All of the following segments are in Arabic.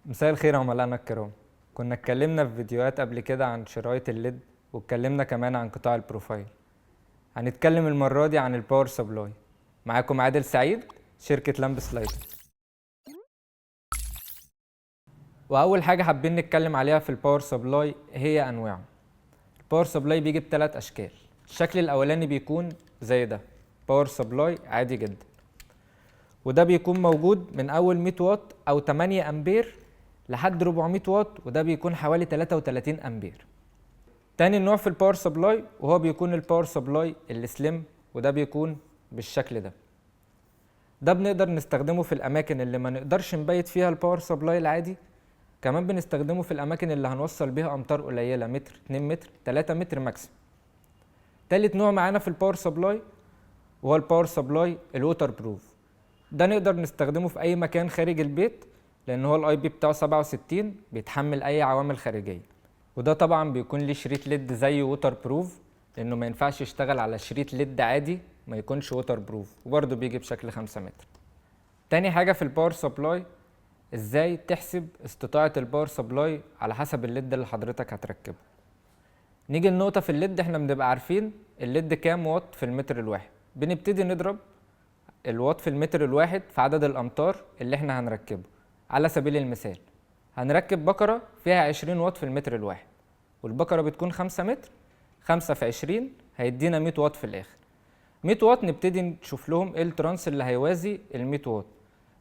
مساء الخير عملائنا الكرام. كنا اتكلمنا في فيديوهات قبل كده عن شرايط الليد، واتكلمنا كمان عن قطاع البروفايل. هنتكلم المرة دي عن الباور سبلاي. معاكم عادل سعيد، شركة لامبس لايت. وأول حاجة حابين نتكلم عليها في الباور سبلاي هي أنواعه. الباور سبلاي بيجي بثلاث أشكال. الشكل الأولاني بيكون زي ده، باور سبلاي عادي جدا، وده بيكون موجود من أول 100 واط أو 8 أمبير لحد 400 واط، وده بيكون حوالي 33 أمبير. تاني نوع في الباور سبلاي وهو بيكون الباور سبلاي السليم، وده بيكون بالشكل ده. ده بنقدر نستخدمه في الأماكن اللي ما نقدرش نبيت فيها الباور سبلاي العادي، كمان بنستخدمه في الأماكن اللي هنوصل بيها أمتار قليلة، متر 2 متر 3 متر ماكسيم. تالت نوع معانا في الباور سبلاي وهو الباور سبلاي الووتر بروف. ده نقدر نستخدمه في أي مكان خارج البيت، لأن هو الاي بي بتاعه 67 بيتحمل أي عوامل خارجية. وده طبعا بيكون ليه شريط ليد زي ووتر بروف، لأنه ما ينفعش يشتغل على شريط ليد عادي ما يكونش ووتر بروف، وبرضه بيجي بشكل 5 متر. تاني حاجة في الباور سبلاي، ازاي تحسب استطاعة الباور سبلاي على حسب الليد اللي حضرتك هتركبه. نيجي لنقطة في الليد، احنا بنبقى عارفين الليد كام واط في المتر الواحد. بنبتدي نضرب الواط في المتر الواحد في عدد الأمتار اللي احنا هنركبه. على سبيل المثال هنركب بكرة فيها 20 واط في المتر الواحد، والبكرة بتكون 5 متر، 5 في 20 هيدينا 100 واط في الآخر. 100 واط نبتدي نشوف لهم ايه الترانس اللي هيوازي ال 100 واط.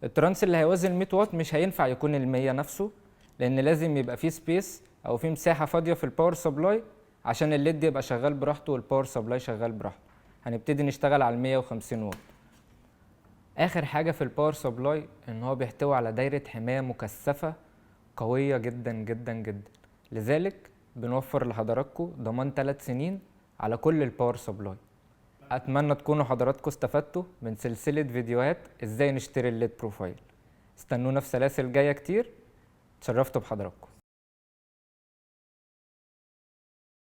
الترانس اللي هيوازي ال 100 واط مش هينفع يكون ال 100 نفسه، لأن لازم يبقى فيه سبيس أو فيه مساحة فاضية في الباور سبلاي عشان الليد يبقى شغال براحته والباور سبلاي شغال براحته. هنبتدي نشتغل على ال 150 واط. آخر حاجة في الباور سبلاي إن هو بيحتوي على دايرة حماية مكثفة قوية جدا جدا جدا، لذلك بنوفر لحضراتكم ضمان 3 سنين على كل الباور سبلاي. أتمنى تكونوا حضراتكم استفدتوا من سلسلة فيديوهات إزاي نشتري الليد بروفايل. استنونا في سلاسل جاية كتير. اتشرفت بحضراتكم.